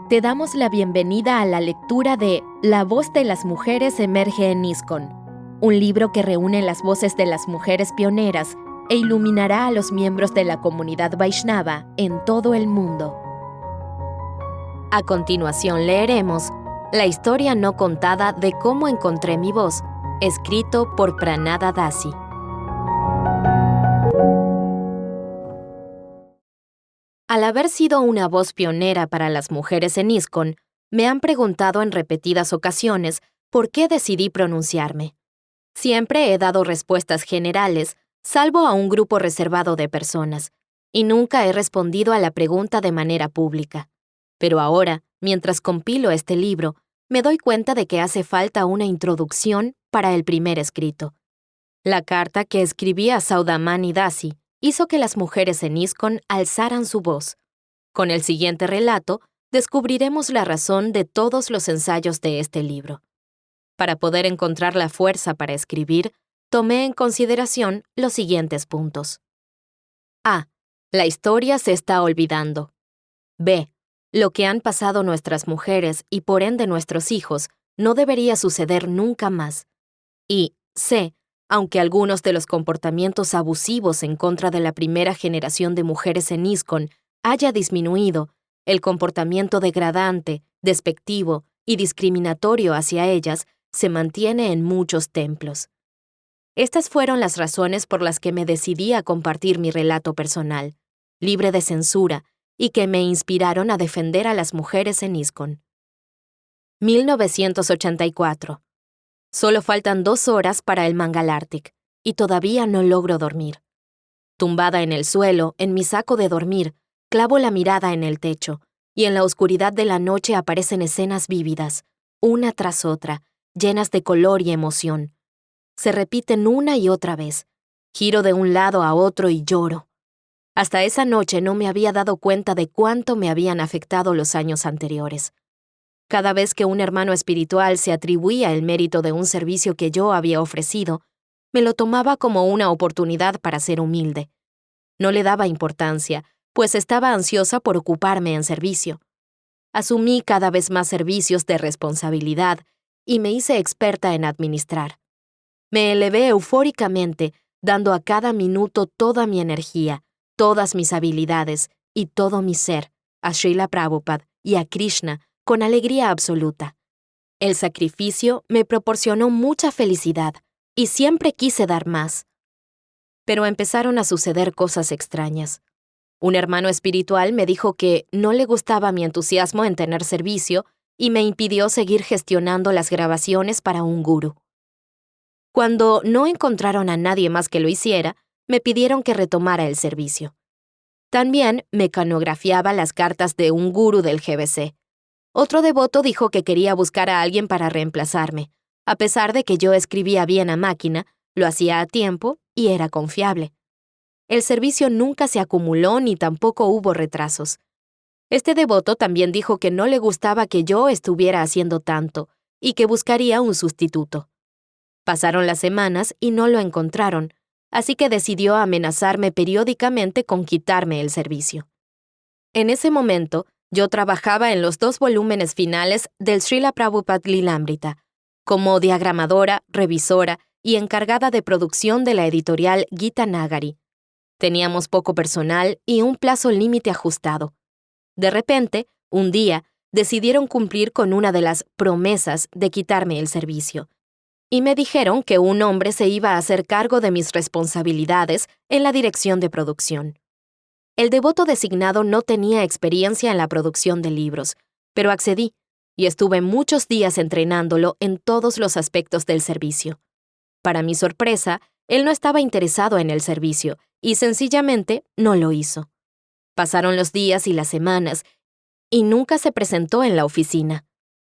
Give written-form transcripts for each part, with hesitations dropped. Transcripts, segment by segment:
Te damos la bienvenida a la lectura de La voz de las mujeres emerge en ISKCON, un libro que reúne las voces de las mujeres pioneras e iluminará a los miembros de la comunidad Vaishnava en todo el mundo. A continuación leeremos La historia no contada de cómo encontré mi voz, escrito por Pranada Dasi. Al haber sido una voz pionera para las mujeres en ISKCON, me han preguntado en repetidas ocasiones por qué decidí pronunciarme. Siempre he dado respuestas generales, salvo a un grupo reservado de personas, y nunca he respondido a la pregunta de manera pública. Pero ahora, mientras compilo este libro, me doy cuenta de que hace falta una introducción para el primer escrito. La carta que escribí a Saudamani Dasi hizo que las mujeres en ISKCON alzaran su voz. Con el siguiente relato, descubriremos la razón de todos los ensayos de este libro. Para poder encontrar la fuerza para escribir, tomé en consideración los siguientes puntos. A. La historia se está olvidando. B. Lo que han pasado nuestras mujeres y por ende nuestros hijos no debería suceder nunca más. Y C. Aunque algunos de los comportamientos abusivos en contra de la primera generación de mujeres en ISKCON haya disminuido, el comportamiento degradante, despectivo y discriminatorio hacia ellas se mantiene en muchos templos. Estas fueron las razones por las que me decidí a compartir mi relato personal, libre de censura, y que me inspiraron a defender a las mujeres en ISKCON. 1984. Solo faltan 2 horas para el Mangalartik, y todavía no logro dormir. Tumbada en el suelo, en mi saco de dormir, clavo la mirada en el techo, y en la oscuridad de la noche aparecen escenas vívidas, una tras otra, llenas de color y emoción. Se repiten una y otra vez. Giro de un lado a otro y lloro. Hasta esa noche no me había dado cuenta de cuánto me habían afectado los años anteriores. Cada vez que un hermano espiritual se atribuía el mérito de un servicio que yo había ofrecido, me lo tomaba como una oportunidad para ser humilde. No le daba importancia, pues estaba ansiosa por ocuparme en servicio. Asumí cada vez más servicios de responsabilidad y me hice experta en administrar. Me elevé eufóricamente, dando a cada minuto toda mi energía, todas mis habilidades y todo mi ser, a Srila Prabhupada y a Krishna, con alegría absoluta. El sacrificio me proporcionó mucha felicidad y siempre quise dar más. Pero empezaron a suceder cosas extrañas. Un hermano espiritual me dijo que no le gustaba mi entusiasmo en tener servicio y me impidió seguir gestionando las grabaciones para un gurú. Cuando no encontraron a nadie más que lo hiciera, me pidieron que retomara el servicio. También mecanografiaba las cartas de un gurú del GBC. Otro devoto dijo que quería buscar a alguien para reemplazarme. A pesar de que yo escribía bien a máquina, lo hacía a tiempo y era confiable. El servicio nunca se acumuló ni tampoco hubo retrasos. Este devoto también dijo que no le gustaba que yo estuviera haciendo tanto y que buscaría un sustituto. Pasaron las semanas y no lo encontraron, así que decidió amenazarme periódicamente con quitarme el servicio. En ese momento, yo trabajaba en los 2 volúmenes finales del Srila Prabhupada Lilamrita, como diagramadora, revisora y encargada de producción de la editorial Gita Nagari. Teníamos poco personal y un plazo límite ajustado. De repente, un día, decidieron cumplir con una de las promesas de quitarme el servicio, y me dijeron que un hombre se iba a hacer cargo de mis responsabilidades en la dirección de producción. El devoto designado no tenía experiencia en la producción de libros, pero accedí, y estuve muchos días entrenándolo en todos los aspectos del servicio. Para mi sorpresa, él no estaba interesado en el servicio, y sencillamente no lo hizo. Pasaron los días y las semanas, y nunca se presentó en la oficina.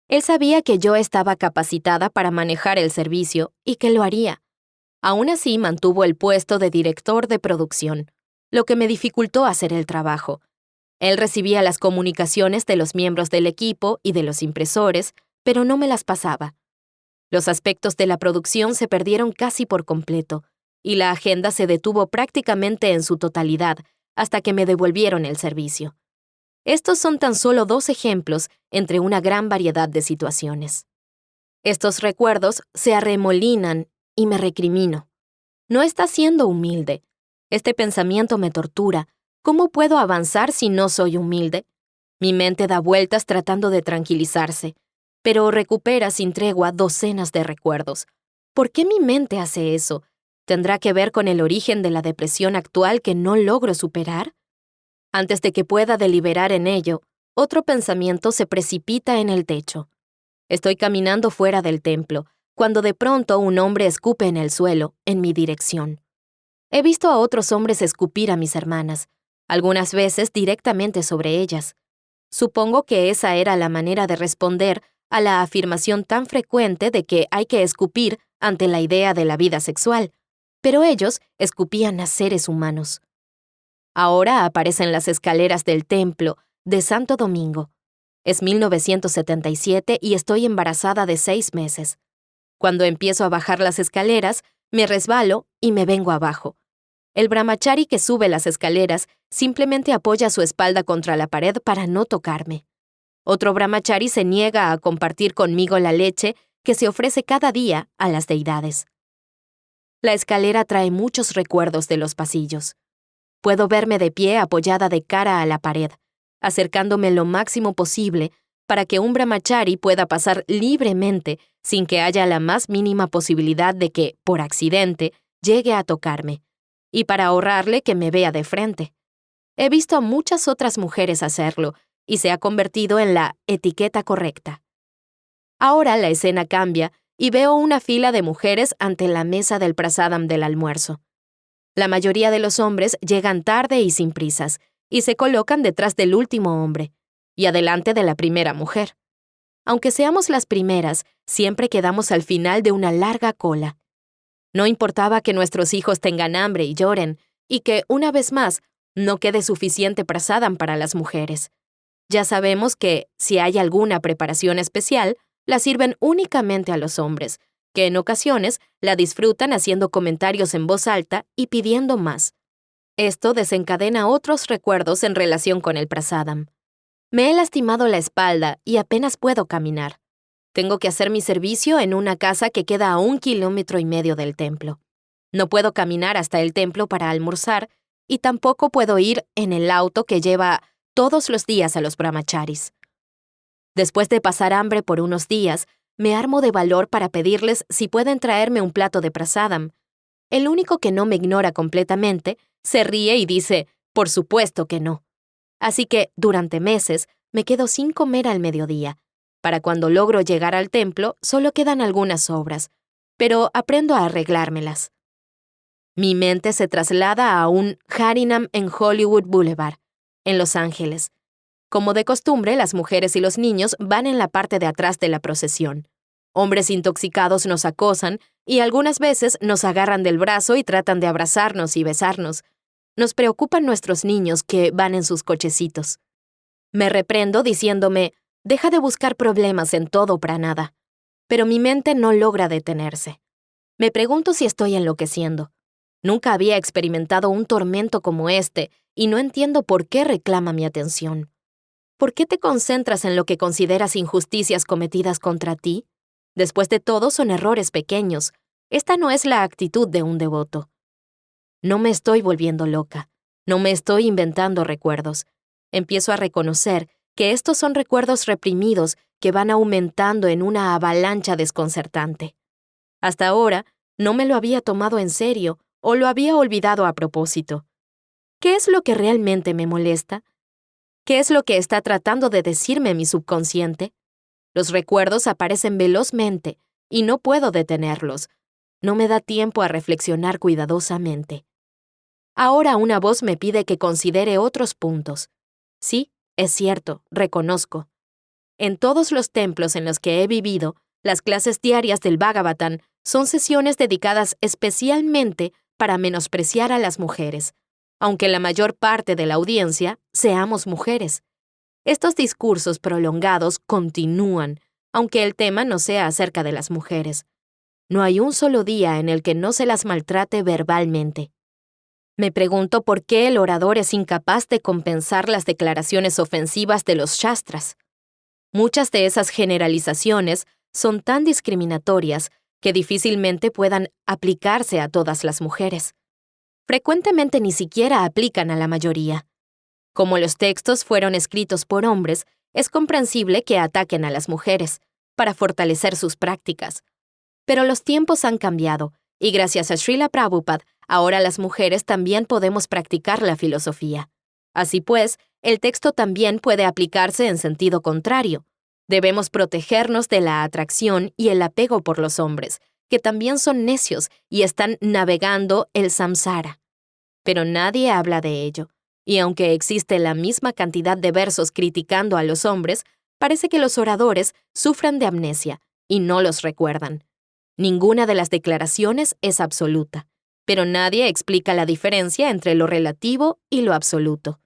Él sabía que yo estaba capacitada para manejar el servicio y que lo haría. Aún así, mantuvo el puesto de director de producción, lo que me dificultó hacer el trabajo. Él recibía las comunicaciones de los miembros del equipo y de los impresores, pero no me las pasaba. Los aspectos de la producción se perdieron casi por completo, y la agenda se detuvo prácticamente en su totalidad hasta que me devolvieron el servicio. Estos son tan solo 2 ejemplos entre una gran variedad de situaciones. Estos recuerdos se arremolinan y me recrimino. No está siendo humilde. Este pensamiento me tortura. ¿Cómo puedo avanzar si no soy humilde? Mi mente da vueltas tratando de tranquilizarse, pero recupera sin tregua docenas de recuerdos. ¿Por qué mi mente hace eso? ¿Tendrá que ver con el origen de la depresión actual que no logro superar? Antes de que pueda deliberar en ello, otro pensamiento se precipita en el techo. Estoy caminando fuera del templo, cuando de pronto un hombre escupe en el suelo, en mi dirección. He visto a otros hombres escupir a mis hermanas, algunas veces directamente sobre ellas. Supongo que esa era la manera de responder a la afirmación tan frecuente de que hay que escupir ante la idea de la vida sexual, pero ellos escupían a seres humanos. Ahora aparecen las escaleras del templo de Santo Domingo. Es 1977 y estoy embarazada de 6 meses. Cuando empiezo a bajar las escaleras, me resbalo y me vengo abajo. El brahmachari que sube las escaleras simplemente apoya su espalda contra la pared para no tocarme. Otro brahmachari se niega a compartir conmigo la leche que se ofrece cada día a las deidades. La escalera trae muchos recuerdos de los pasillos. Puedo verme de pie apoyada de cara a la pared, acercándome lo máximo posible para que un brahmachari pueda pasar libremente sin que haya la más mínima posibilidad de que, por accidente, llegue a tocarme, y para ahorrarle que me vea de frente. He visto a muchas otras mujeres hacerlo, y se ha convertido en la etiqueta correcta. Ahora la escena cambia y veo una fila de mujeres ante la mesa del prasadam del almuerzo. La mayoría de los hombres llegan tarde y sin prisas, y se colocan detrás del último hombre, y adelante de la primera mujer. Aunque seamos las primeras, siempre quedamos al final de una larga cola. No importaba que nuestros hijos tengan hambre y lloren, y que, una vez más, no quede suficiente prasadam para las mujeres. Ya sabemos que, si hay alguna preparación especial, la sirven únicamente a los hombres, que en ocasiones la disfrutan haciendo comentarios en voz alta y pidiendo más. Esto desencadena otros recuerdos en relación con el prasadam. Me he lastimado la espalda y apenas puedo caminar. Tengo que hacer mi servicio en una casa que queda a 1,5 kilómetros del templo. No puedo caminar hasta el templo para almorzar y tampoco puedo ir en el auto que lleva todos los días a los brahmacharis. Después de pasar hambre por unos días, me armo de valor para pedirles si pueden traerme un plato de prasadam. El único que no me ignora completamente se ríe y dice, por supuesto que no. Así que, durante meses, me quedo sin comer al mediodía. Para cuando logro llegar al templo, solo quedan algunas sobras, pero aprendo a arreglármelas. Mi mente se traslada a un Harinam en Hollywood Boulevard, en Los Ángeles. Como de costumbre, las mujeres y los niños van en la parte de atrás de la procesión. Hombres intoxicados nos acosan y algunas veces nos agarran del brazo y tratan de abrazarnos y besarnos. Nos preocupan nuestros niños que van en sus cochecitos. Me reprendo diciéndome, deja de buscar problemas en todo para nada. Pero mi mente no logra detenerse. Me pregunto si estoy enloqueciendo. Nunca había experimentado un tormento como este y no entiendo por qué reclama mi atención. ¿Por qué te concentras en lo que consideras injusticias cometidas contra ti? Después de todo, son errores pequeños. Esta no es la actitud de un devoto. No me estoy volviendo loca. No me estoy inventando recuerdos. Empiezo a reconocer que estos son recuerdos reprimidos que van aumentando en una avalancha desconcertante. Hasta ahora, no me lo había tomado en serio o lo había olvidado a propósito. ¿Qué es lo que realmente me molesta? ¿Qué es lo que está tratando de decirme mi subconsciente? Los recuerdos aparecen velozmente y no puedo detenerlos. No me da tiempo a reflexionar cuidadosamente. Ahora una voz me pide que considere otros puntos. Sí, es cierto, reconozco. En todos los templos en los que he vivido, las clases diarias del Bhagavatam son sesiones dedicadas especialmente para menospreciar a las mujeres, aunque la mayor parte de la audiencia seamos mujeres. Estos discursos prolongados continúan, aunque el tema no sea acerca de las mujeres. No hay un solo día en el que no se las maltrate verbalmente. Me pregunto por qué el orador es incapaz de compensar las declaraciones ofensivas de los shastras. Muchas de esas generalizaciones son tan discriminatorias que difícilmente puedan aplicarse a todas las mujeres. Frecuentemente ni siquiera aplican a la mayoría. Como los textos fueron escritos por hombres, es comprensible que ataquen a las mujeres, para fortalecer sus prácticas. Pero los tiempos han cambiado, y gracias a Srila Prabhupada, ahora las mujeres también podemos practicar la filosofía. Así pues, el texto también puede aplicarse en sentido contrario. Debemos protegernos de la atracción y el apego por los hombres, que también son necios y están navegando el samsara. Pero nadie habla de ello, y aunque existe la misma cantidad de versos criticando a los hombres, parece que los oradores sufran de amnesia y no los recuerdan. Ninguna de las declaraciones es absoluta, pero nadie explica la diferencia entre lo relativo y lo absoluto.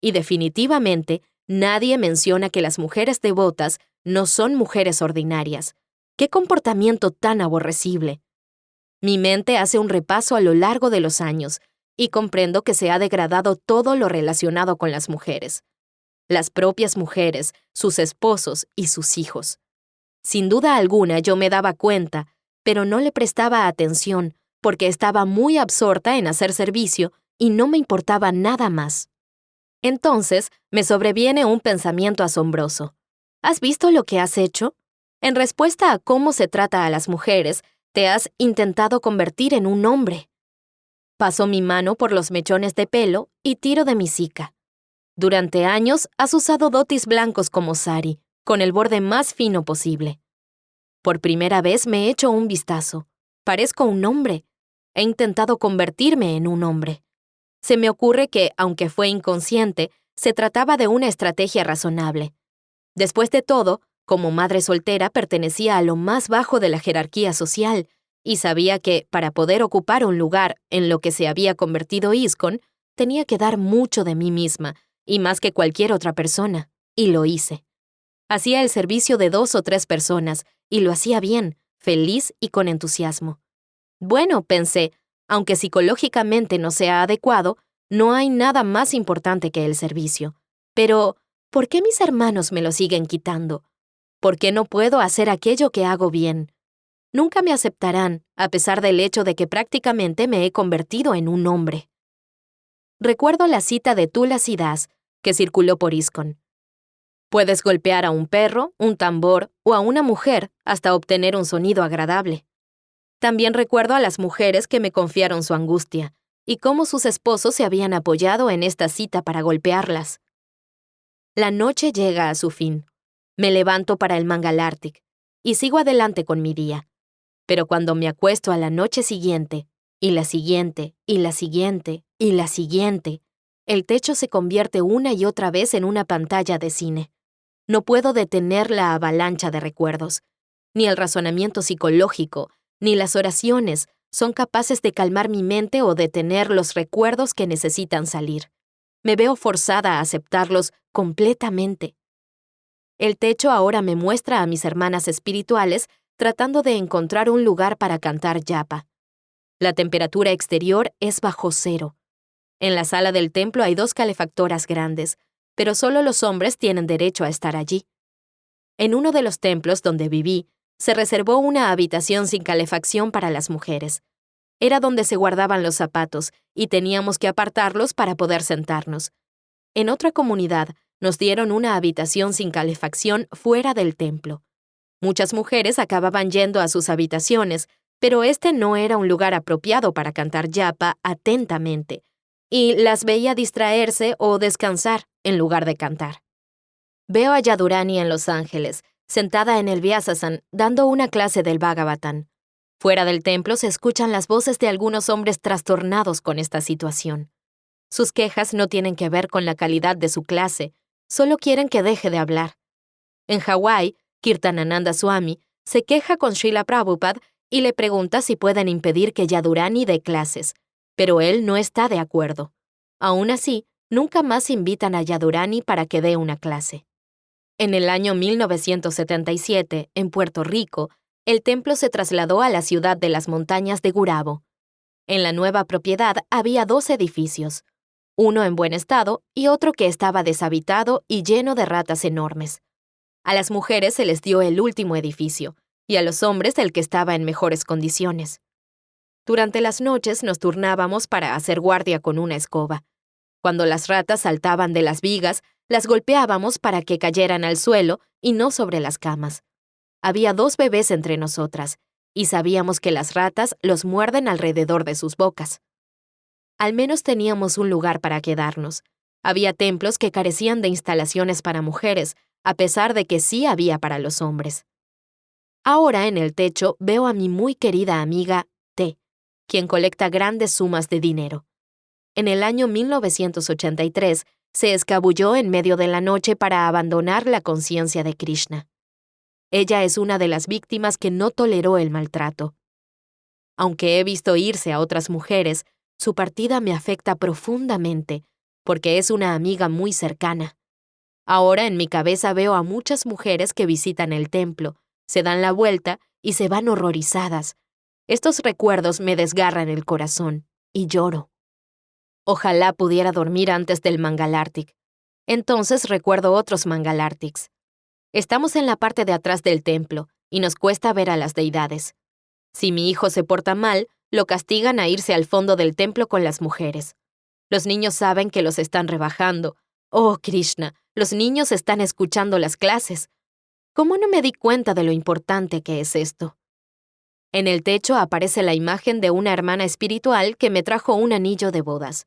Y definitivamente, nadie menciona que las mujeres devotas no son mujeres ordinarias. ¡Qué comportamiento tan aborrecible! Mi mente hace un repaso a lo largo de los años y comprendo que se ha degradado todo lo relacionado con las mujeres. Las propias mujeres, sus esposos y sus hijos. Sin duda alguna yo me daba cuenta, pero no le prestaba atención porque estaba muy absorta en hacer servicio y no me importaba nada más. Entonces me sobreviene un pensamiento asombroso. ¿Has visto lo que has hecho? En respuesta a cómo se trata a las mujeres, te has intentado convertir en un hombre. Paso mi mano por los mechones de pelo y tiro de mi sica. Durante años has usado dotis blancos como sari, con el borde más fino posible. Por primera vez me he hecho un vistazo. Parezco un hombre. He intentado convertirme en un hombre. Se me ocurre que, aunque fue inconsciente, se trataba de una estrategia razonable. Después de todo, como madre soltera pertenecía a lo más bajo de la jerarquía social y sabía que, para poder ocupar un lugar en lo que se había convertido ISKCON, tenía que dar mucho de mí misma, y más que cualquier otra persona, y lo hice. Hacía el servicio de 2 o 3 personas, y lo hacía bien, feliz y con entusiasmo. Bueno, pensé, aunque psicológicamente no sea adecuado, no hay nada más importante que el servicio. Pero, ¿por qué mis hermanos me lo siguen quitando? ¿Por qué no puedo hacer aquello que hago bien? Nunca me aceptarán, a pesar del hecho de que prácticamente me he convertido en un hombre. Recuerdo la cita de Tulasi Das, que circuló por ISKCON. Puedes golpear a un perro, un tambor o a una mujer hasta obtener un sonido agradable. También recuerdo a las mujeres que me confiaron su angustia y cómo sus esposos se habían apoyado en esta cita para golpearlas. La noche llega a su fin. Me levanto para el Mangalartik y sigo adelante con mi día. Pero cuando me acuesto a la noche siguiente, y la siguiente, y la siguiente, y la siguiente, el techo se convierte una y otra vez en una pantalla de cine. No puedo detener la avalancha de recuerdos. Ni el razonamiento psicológico, ni las oraciones son capaces de calmar mi mente o detener los recuerdos que necesitan salir. Me veo forzada a aceptarlos completamente. El techo ahora me muestra a mis hermanas espirituales tratando de encontrar un lugar para cantar yapa. La temperatura exterior es bajo cero. En la sala del templo hay 2 calefactoras grandes, pero solo los hombres tienen derecho a estar allí. En uno de los templos donde viví, se reservó una habitación sin calefacción para las mujeres. Era donde se guardaban los zapatos y teníamos que apartarlos para poder sentarnos. En otra comunidad, nos dieron una habitación sin calefacción fuera del templo. Muchas mujeres acababan yendo a sus habitaciones, pero este no era un lugar apropiado para cantar yapa atentamente, y las veía distraerse o descansar en lugar de cantar. Veo a Yadurani en Los Ángeles, sentada en el Vyasasan, dando una clase del Bhagavatam. Fuera del templo se escuchan las voces de algunos hombres trastornados con esta situación. Sus quejas no tienen que ver con la calidad de su clase, solo quieren que deje de hablar. En Hawái, Kirtanananda Swami se queja con Srila Prabhupada y le pregunta si pueden impedir que Yadurani dé clases, pero él no está de acuerdo. Aún así, nunca más invitan a Yadurani para que dé una clase. En el año 1977, en Puerto Rico, el templo se trasladó a la ciudad de las montañas de Gurabo. En la nueva propiedad había 2 edificios, uno en buen estado y otro que estaba deshabitado y lleno de ratas enormes. A las mujeres se les dio el último edificio, y a los hombres el que estaba en mejores condiciones. Durante las noches nos turnábamos para hacer guardia con una escoba. Cuando las ratas saltaban de las vigas, las golpeábamos para que cayeran al suelo y no sobre las camas. Había 2 bebés entre nosotras, y sabíamos que las ratas los muerden alrededor de sus bocas. Al menos teníamos un lugar para quedarnos. Había templos que carecían de instalaciones para mujeres, a pesar de que sí había para los hombres. Ahora en el techo veo a mi muy querida amiga T, quien colecta grandes sumas de dinero. En el año 1983 se escabulló en medio de la noche para abandonar la conciencia de Krishna. Ella es una de las víctimas que no toleró el maltrato. Aunque he visto irse a otras mujeres, su partida me afecta profundamente, porque es una amiga muy cercana. Ahora en mi cabeza veo a muchas mujeres que visitan el templo, se dan la vuelta y se van horrorizadas. Estos recuerdos me desgarran el corazón, y lloro. Ojalá pudiera dormir antes del Mangalartik. Entonces recuerdo otros Mangalartiks. Estamos en la parte de atrás del templo, y nos cuesta ver a las deidades. Si mi hijo se porta mal, lo castigan a irse al fondo del templo con las mujeres. Los niños saben que los están rebajando. Oh, Krishna, los niños están escuchando las clases. ¿Cómo no me di cuenta de lo importante que es esto? En el techo aparece la imagen de una hermana espiritual que me trajo un anillo de bodas.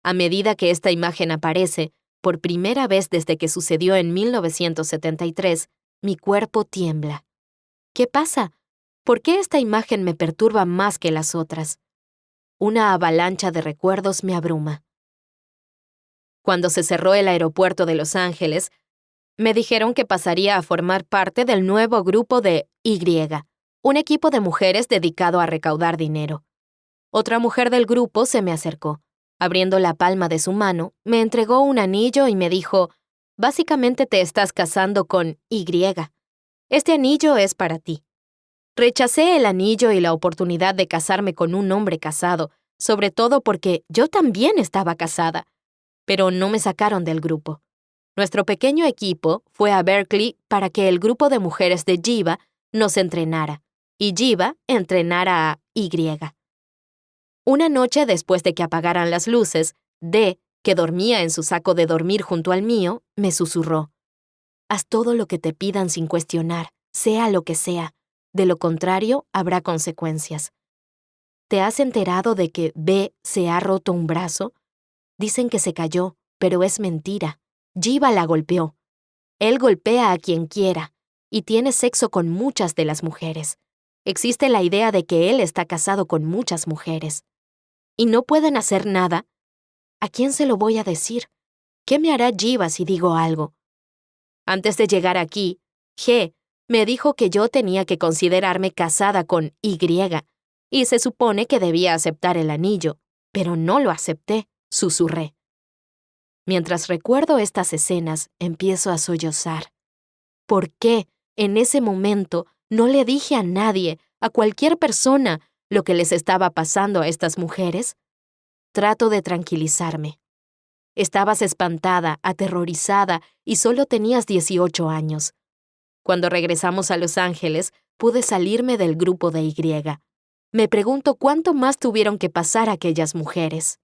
A medida que esta imagen aparece, por primera vez desde que sucedió en 1973, mi cuerpo tiembla. ¿Qué pasa? ¿Por qué esta imagen me perturba más que las otras? Una avalancha de recuerdos me abruma. Cuando se cerró el aeropuerto de Los Ángeles, me dijeron que pasaría a formar parte del nuevo grupo de Y, un equipo de mujeres dedicado a recaudar dinero. Otra mujer del grupo se me acercó. Abriendo la palma de su mano, me entregó un anillo y me dijo, «Básicamente te estás casando con Y. Este anillo es para ti». Rechacé el anillo y la oportunidad de casarme con un hombre casado, sobre todo porque yo también estaba casada. Pero no me sacaron del grupo. Nuestro pequeño equipo fue a Berkeley para que el grupo de mujeres de Jiva nos entrenara, y Jiva entrenara a Y. Una noche después de que apagaran las luces, D, que dormía en su saco de dormir junto al mío, me susurró, «Haz todo lo que te pidan sin cuestionar, sea lo que sea. De lo contrario, habrá consecuencias». ¿Te has enterado de que B se ha roto un brazo? Dicen que se cayó, pero es mentira. Jiva la golpeó. Él golpea a quien quiera y tiene sexo con muchas de las mujeres. Existe la idea de que él está casado con muchas mujeres. ¿Y no pueden hacer nada? ¿A quién se lo voy a decir? ¿Qué me hará Jiva si digo algo? Antes de llegar aquí, G me dijo que yo tenía que considerarme casada con Y, y se supone que debía aceptar el anillo, pero no lo acepté, susurré. Mientras recuerdo estas escenas, empiezo a sollozar. ¿Por qué, en ese momento, no le dije a nadie, a cualquier persona, lo que les estaba pasando a estas mujeres? Trato de tranquilizarme. Estabas espantada, aterrorizada, y solo tenías 18 años. Cuando regresamos a Los Ángeles, pude salirme del grupo de Y. Me pregunto cuánto más tuvieron que pasar aquellas mujeres.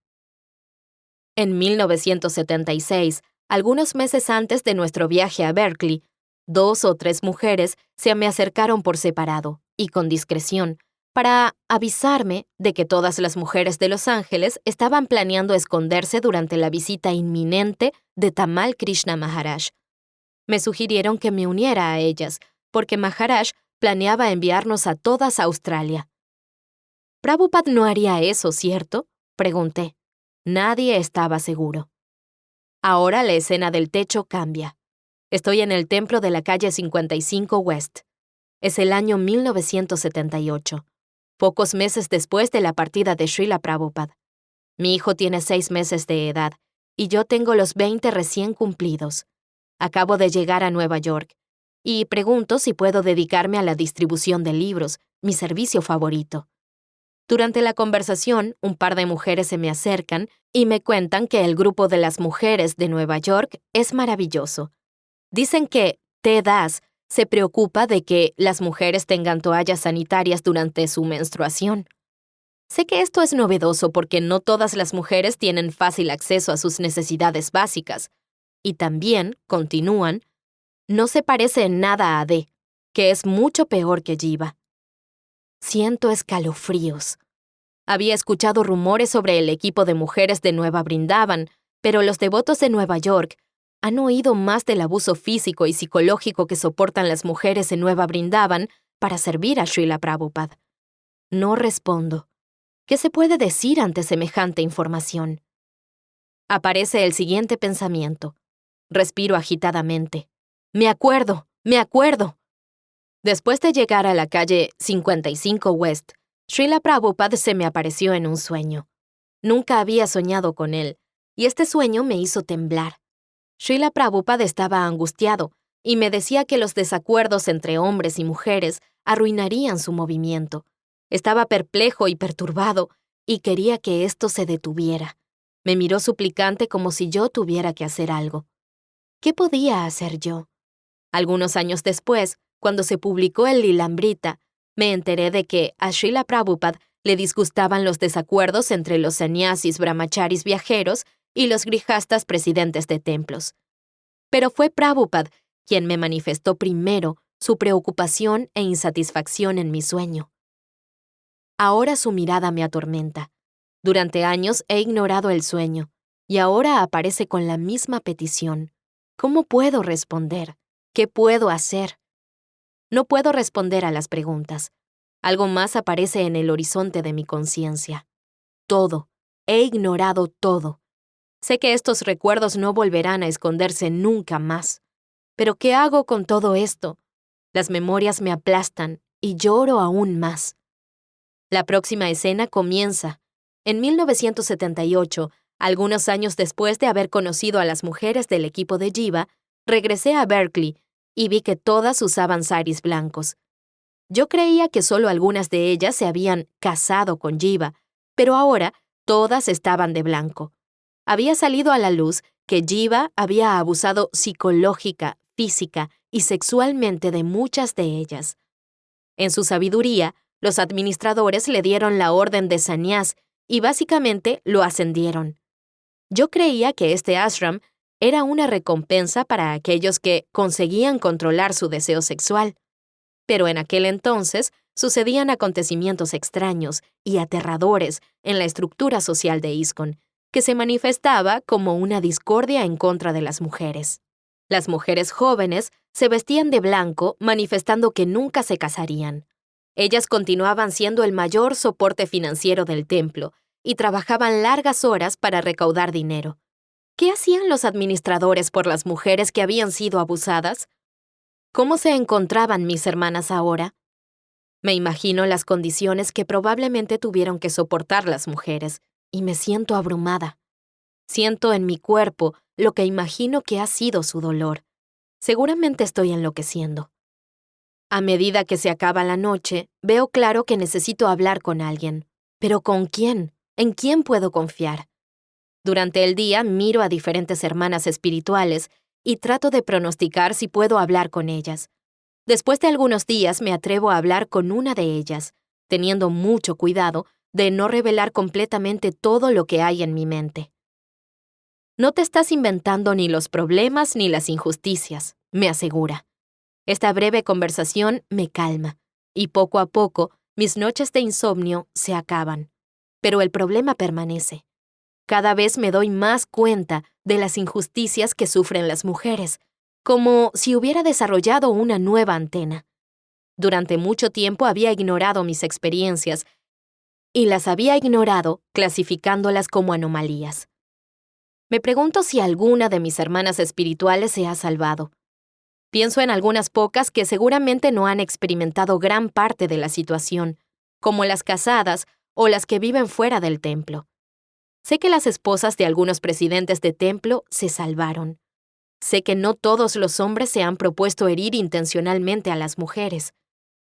En 1976, algunos meses antes de nuestro viaje a Berkeley, 2 o 3 mujeres se me acercaron por separado, y con discreción, para avisarme de que todas las mujeres de Los Ángeles estaban planeando esconderse durante la visita inminente de Tamal Krishna Maharaj. Me sugirieron que me uniera a ellas, porque Maharaj planeaba enviarnos a todas a Australia. «Prabhupada no haría eso, ¿cierto?», pregunté. Nadie estaba seguro. Ahora la escena del techo cambia. Estoy en el templo de la calle 55 West. Es el año 1978, pocos meses después de la partida de Srila Prabhupada. Mi hijo tiene 6 meses de edad, y yo tengo los 20 recién cumplidos. Acabo de llegar a Nueva York, y pregunto si puedo dedicarme a la distribución de libros, mi servicio favorito. Durante la conversación, un par de mujeres se me acercan y me cuentan que el grupo de las mujeres de Nueva York es maravilloso. Dicen que TEDAS se preocupa de que las mujeres tengan toallas sanitarias durante su menstruación. Sé que esto es novedoso porque no todas las mujeres tienen fácil acceso a sus necesidades básicas. Y también, continúan, no se parece en nada a D, que es mucho peor que Jiva. Siento escalofríos. Había escuchado rumores sobre el equipo de mujeres de Nueva Brindavan, pero los devotos de Nueva York han oído más del abuso físico y psicológico que soportan las mujeres en Nueva Brindavan para servir a Srila Prabhupada. No respondo. ¿Qué se puede decir ante semejante información? Aparece el siguiente pensamiento. Respiro agitadamente. Me acuerdo. Después de llegar a la calle 55 West, Srila Prabhupada se me apareció en un sueño. Nunca había soñado con él, y este sueño me hizo temblar. Srila Prabhupada estaba angustiado y me decía que los desacuerdos entre hombres y mujeres arruinarían su movimiento. Estaba perplejo y perturbado, y quería que esto se detuviera. Me miró suplicante como si yo tuviera que hacer algo. ¿Qué podía hacer yo? Algunos años después, cuando se publicó el Lilamrita, me enteré de que a Srila Prabhupada le disgustaban los desacuerdos entre los sannyasis brahmacharis viajeros y los grijastas presidentes de templos. Pero fue Prabhupada quien me manifestó primero su preocupación e insatisfacción en mi sueño. Ahora su mirada me atormenta. Durante años he ignorado el sueño, y ahora aparece con la misma petición. ¿Cómo puedo responder? ¿Qué puedo hacer? No puedo responder a las preguntas. Algo más aparece en el horizonte de mi conciencia. Todo. He ignorado todo. Sé que estos recuerdos no volverán a esconderse nunca más. Pero ¿qué hago con todo esto? Las memorias me aplastan y lloro aún más. La próxima escena comienza. En 1978, algunos años después de haber conocido a las mujeres del equipo de Jiva, regresé a Berkeley y vi que todas usaban saris blancos. Yo creía que solo algunas de ellas se habían casado con Jiva, pero ahora todas estaban de blanco. Había salido a la luz que Jiva había abusado psicológica, física y sexualmente de muchas de ellas. En su sabiduría, los administradores le dieron la orden de sannyas y básicamente lo ascendieron. Yo creía que este ashram era una recompensa para aquellos que conseguían controlar su deseo sexual. Pero en aquel entonces sucedían acontecimientos extraños y aterradores en la estructura social de ISKCON, que se manifestaba como una discordia en contra de las mujeres. Las mujeres jóvenes se vestían de blanco, manifestando que nunca se casarían. Ellas continuaban siendo el mayor soporte financiero del templo y trabajaban largas horas para recaudar dinero. ¿Qué hacían los administradores por las mujeres que habían sido abusadas? ¿Cómo se encontraban mis hermanas ahora? Me imagino las condiciones que probablemente tuvieron que soportar las mujeres, y me siento abrumada. Siento en mi cuerpo lo que imagino que ha sido su dolor. Seguramente estoy enloqueciendo. A medida que se acaba la noche, veo claro que necesito hablar con alguien. ¿Pero con quién? ¿En quién puedo confiar? Durante el día miro a diferentes hermanas espirituales y trato de pronosticar si puedo hablar con ellas. Después de algunos días me atrevo a hablar con una de ellas, teniendo mucho cuidado de no revelar completamente todo lo que hay en mi mente. No te estás inventando ni los problemas ni las injusticias, me asegura. Esta breve conversación me calma, y poco a poco mis noches de insomnio se acaban. Pero el problema permanece. Cada vez me doy más cuenta de las injusticias que sufren las mujeres, como si hubiera desarrollado una nueva antena. Durante mucho tiempo había ignorado mis experiencias, y las había ignorado clasificándolas como anomalías. Me pregunto si alguna de mis hermanas espirituales se ha salvado. Pienso en algunas pocas que seguramente no han experimentado gran parte de la situación, como las casadas o las que viven fuera del templo. Sé que las esposas de algunos presidentes de templo se salvaron. Sé que no todos los hombres se han propuesto herir intencionalmente a las mujeres.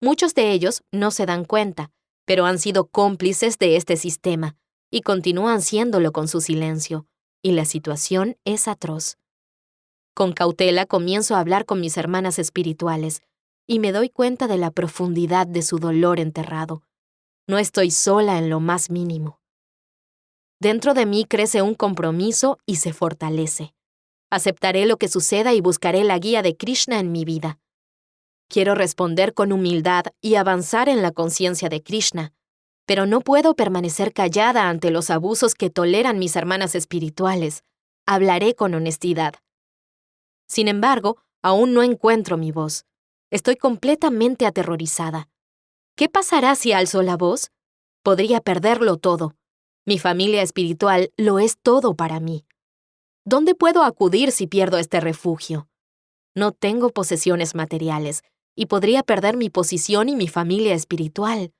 Muchos de ellos no se dan cuenta, pero han sido cómplices de este sistema y continúan siéndolo con su silencio, y la situación es atroz. Con cautela comienzo a hablar con mis hermanas espirituales y me doy cuenta de la profundidad de su dolor enterrado. No estoy sola en lo más mínimo. Dentro de mí crece un compromiso y se fortalece. Aceptaré lo que suceda y buscaré la guía de Krishna en mi vida. Quiero responder con humildad y avanzar en la conciencia de Krishna, pero no puedo permanecer callada ante los abusos que toleran mis hermanas espirituales. Hablaré con honestidad. Sin embargo, aún no encuentro mi voz. Estoy completamente aterrorizada. ¿Qué pasará si alzo la voz? Podría perderlo todo. Mi familia espiritual lo es todo para mí. ¿Dónde puedo acudir si pierdo este refugio? No tengo posesiones materiales y podría perder mi posición y mi familia espiritual.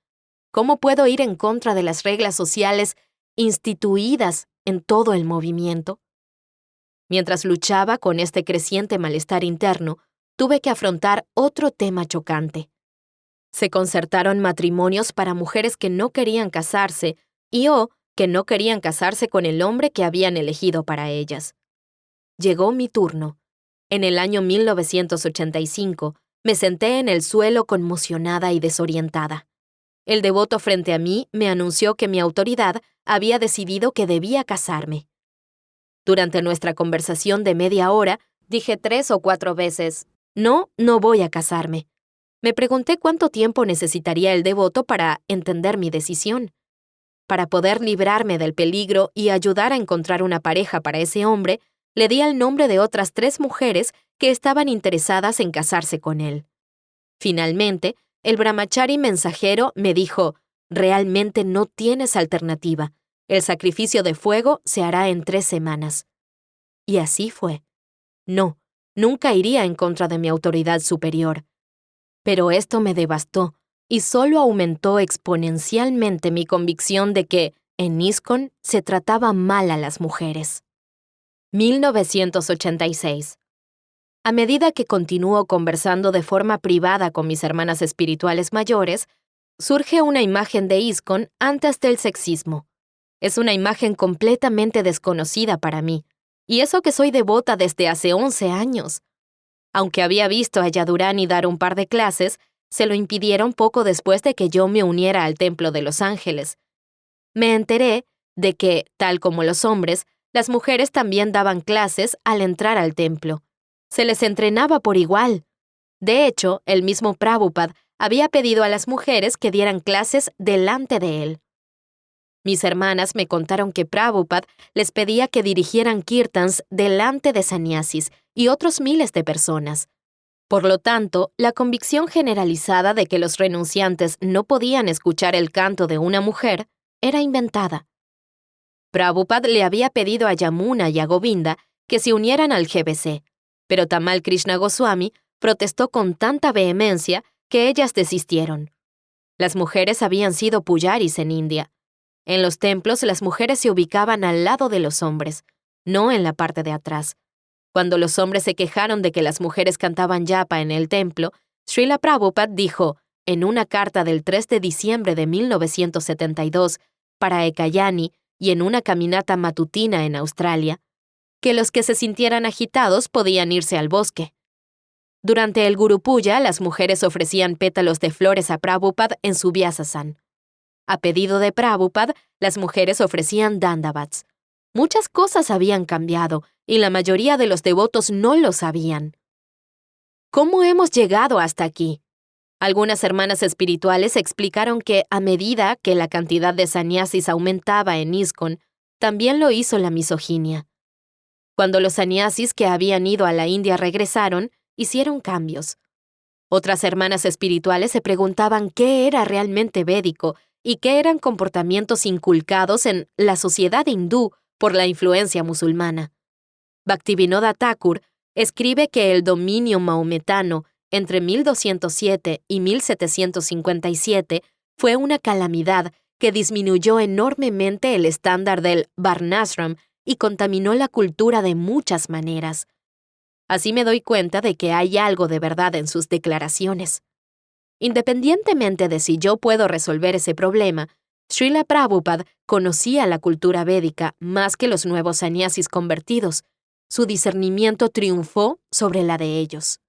¿Cómo puedo ir en contra de las reglas sociales instituidas en todo el movimiento? Mientras luchaba con este creciente malestar interno, tuve que afrontar otro tema chocante. Se concertaron matrimonios para mujeres que no querían casarse o que no querían casarse con el hombre que habían elegido para ellas. Llegó mi turno. En el año 1985, me senté en el suelo conmocionada y desorientada. El devoto frente a mí me anunció que mi autoridad había decidido que debía casarme. Durante nuestra conversación de media hora, dije 3 o 4 veces, no voy a casarme. Me pregunté cuánto tiempo necesitaría el devoto para entender mi decisión. Para poder librarme del peligro y ayudar a encontrar una pareja para ese hombre, le di el nombre de otras 3 mujeres que estaban interesadas en casarse con él. Finalmente, el brahmachari mensajero me dijo, realmente no tienes alternativa. El sacrificio de fuego se hará en 3 semanas. Y así fue. No, nunca iría en contra de mi autoridad superior. Pero esto me devastó y solo aumentó exponencialmente mi convicción de que, en ISKCON, se trataba mal a las mujeres. 1986. A medida que continúo conversando de forma privada con mis hermanas espirituales mayores, surge una imagen de ISKCON antes del sexismo. Es una imagen completamente desconocida para mí, y eso que soy devota desde hace 11 años. Aunque había visto a Yadurani dar un par de clases, se lo impidieron poco después de que yo me uniera al Templo de los Ángeles. Me enteré de que, tal como los hombres, las mujeres también daban clases al entrar al templo. Se les entrenaba por igual. De hecho, el mismo Prabhupada había pedido a las mujeres que dieran clases delante de él. Mis hermanas me contaron que Prabhupada les pedía que dirigieran kirtans delante de sannyasis y otros miles de personas. Por lo tanto, la convicción generalizada de que los renunciantes no podían escuchar el canto de una mujer era inventada. Prabhupada le había pedido a Yamuna y a Govinda que se unieran al GBC, pero Tamal Krishna Goswami protestó con tanta vehemencia que ellas desistieron. Las mujeres habían sido pujaris en India. En los templos las mujeres se ubicaban al lado de los hombres, no en la parte de atrás. Cuando los hombres se quejaron de que las mujeres cantaban yapa en el templo, Srila Prabhupada dijo, en una carta del 3 de diciembre de 1972, para Ekayani y en una caminata matutina en Australia, que los que se sintieran agitados podían irse al bosque. Durante el Guru Puja, las mujeres ofrecían pétalos de flores a Prabhupada en su Vyasasan. A pedido de Prabhupada, las mujeres ofrecían dandavats. Muchas cosas habían cambiado y la mayoría de los devotos no lo sabían. ¿Cómo hemos llegado hasta aquí? Algunas hermanas espirituales explicaron que a medida que la cantidad de sannyasis aumentaba en ISKCON, también lo hizo la misoginia. Cuando los sannyasis que habían ido a la India regresaron, hicieron cambios. Otras hermanas espirituales se preguntaban qué era realmente védico y qué eran comportamientos inculcados en la sociedad hindú por la influencia musulmana. Bhaktivinoda Thakur escribe que el dominio maometano entre 1207 y 1757 fue una calamidad que disminuyó enormemente el estándar del Varnashram y contaminó la cultura de muchas maneras. Así me doy cuenta de que hay algo de verdad en sus declaraciones. Independientemente de si yo puedo resolver ese problema, Srila Prabhupada conocía la cultura védica más que los nuevos sannyasis convertidos. Su discernimiento triunfó sobre la de ellos.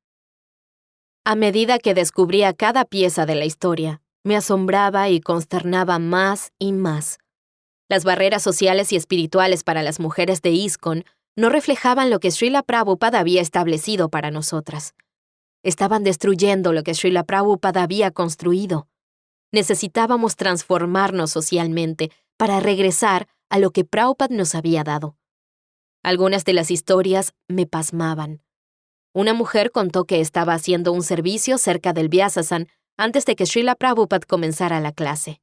A medida que descubría cada pieza de la historia, me asombraba y consternaba más y más. Las barreras sociales y espirituales para las mujeres de ISKCON no reflejaban lo que Srila Prabhupada había establecido para nosotras. Estaban destruyendo lo que Srila Prabhupada había construido. Necesitábamos transformarnos socialmente para regresar a lo que Prabhupada nos había dado. Algunas de las historias me pasmaban. Una mujer contó que estaba haciendo un servicio cerca del Vyasasan antes de que Srila Prabhupada comenzara la clase.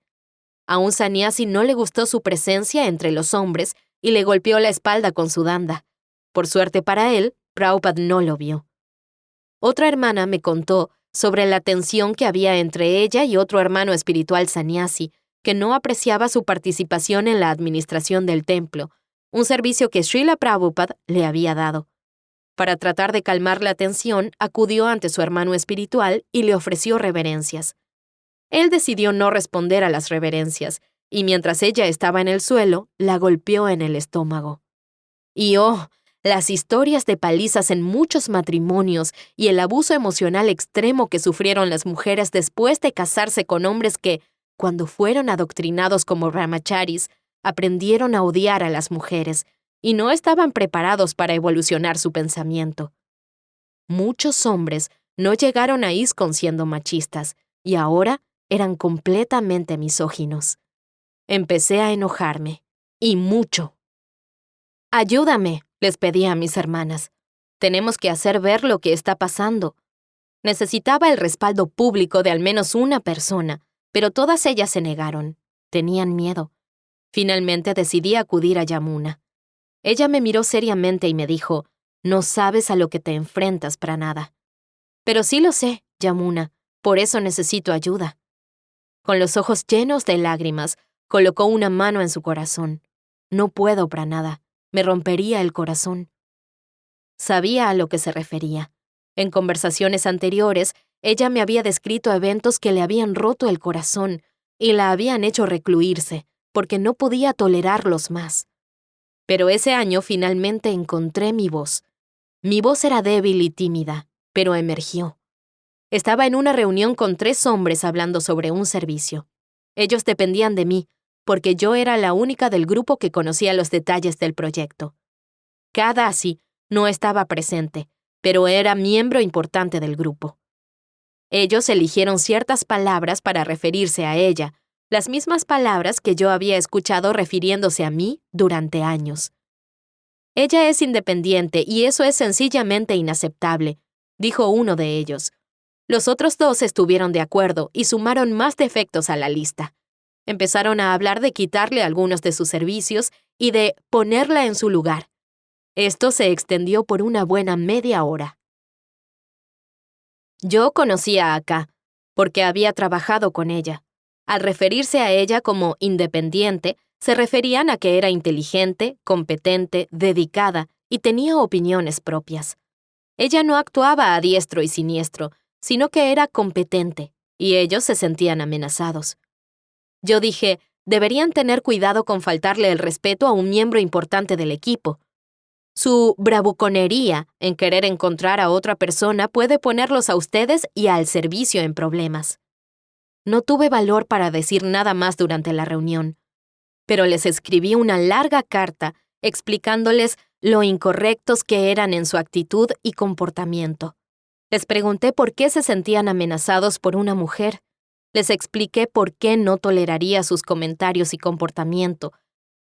A un sannyasi no le gustó su presencia entre los hombres y le golpeó la espalda con su danda. Por suerte para él, Prabhupada no lo vio. Otra hermana me contó sobre la tensión que había entre ella y otro hermano espiritual sannyasi, que no apreciaba su participación en la administración del templo, un servicio que Srila Prabhupada le había dado. Para tratar de calmar la tensión, acudió ante su hermano espiritual y le ofreció reverencias. Él decidió no responder a las reverencias, y mientras ella estaba en el suelo, la golpeó en el estómago. Y las historias de palizas en muchos matrimonios y el abuso emocional extremo que sufrieron las mujeres después de casarse con hombres que, cuando fueron adoctrinados como brahmacharis, aprendieron a odiar a las mujeres y no estaban preparados para evolucionar su pensamiento. Muchos hombres no llegaron a ISKCON siendo machistas y ahora eran completamente misóginos. Empecé a enojarme, y mucho. «Ayúdame», les pedí a mis hermanas. «Tenemos que hacer ver lo que está pasando». Necesitaba el respaldo público de al menos una persona, pero todas ellas se negaron. Tenían miedo. Finalmente decidí acudir a Yamuna. Ella me miró seriamente y me dijo, «No sabes a lo que te enfrentas, Pranada». «Pero sí lo sé, Yamuna, por eso necesito ayuda». Con los ojos llenos de lágrimas, colocó una mano en su corazón. «No puedo, Pranada, me rompería el corazón». Sabía a lo que se refería. En conversaciones anteriores, ella me había descrito eventos que le habían roto el corazón y la habían hecho recluirse, porque no podía tolerarlos más. Pero ese año finalmente encontré mi voz. Mi voz era débil y tímida, pero emergió. Estaba en una reunión con 3 hombres hablando sobre un servicio. Ellos dependían de mí, porque yo era la única del grupo que conocía los detalles del proyecto. Kadasi no estaba presente, pero era miembro importante del grupo. Ellos eligieron ciertas palabras para referirse a ella, las mismas palabras que yo había escuchado refiriéndose a mí durante años. «Ella es independiente y eso es sencillamente inaceptable», dijo uno de ellos. Los otros 2 estuvieron de acuerdo y sumaron más defectos a la lista. Empezaron a hablar de quitarle algunos de sus servicios y de ponerla en su lugar. Esto se extendió por una buena media hora. Yo conocía a Akka, porque había trabajado con ella. Al referirse a ella como independiente, se referían a que era inteligente, competente, dedicada y tenía opiniones propias. Ella no actuaba a diestro y siniestro, sino que era competente, y ellos se sentían amenazados. Yo dije, deberían tener cuidado con faltarle el respeto a un miembro importante del equipo. Su bravuconería en querer encontrar a otra persona puede ponerlos a ustedes y al servicio en problemas. No tuve valor para decir nada más durante la reunión, pero les escribí una larga carta explicándoles lo incorrectos que eran en su actitud y comportamiento. Les pregunté por qué se sentían amenazados por una mujer. Les expliqué por qué no toleraría sus comentarios y comportamiento,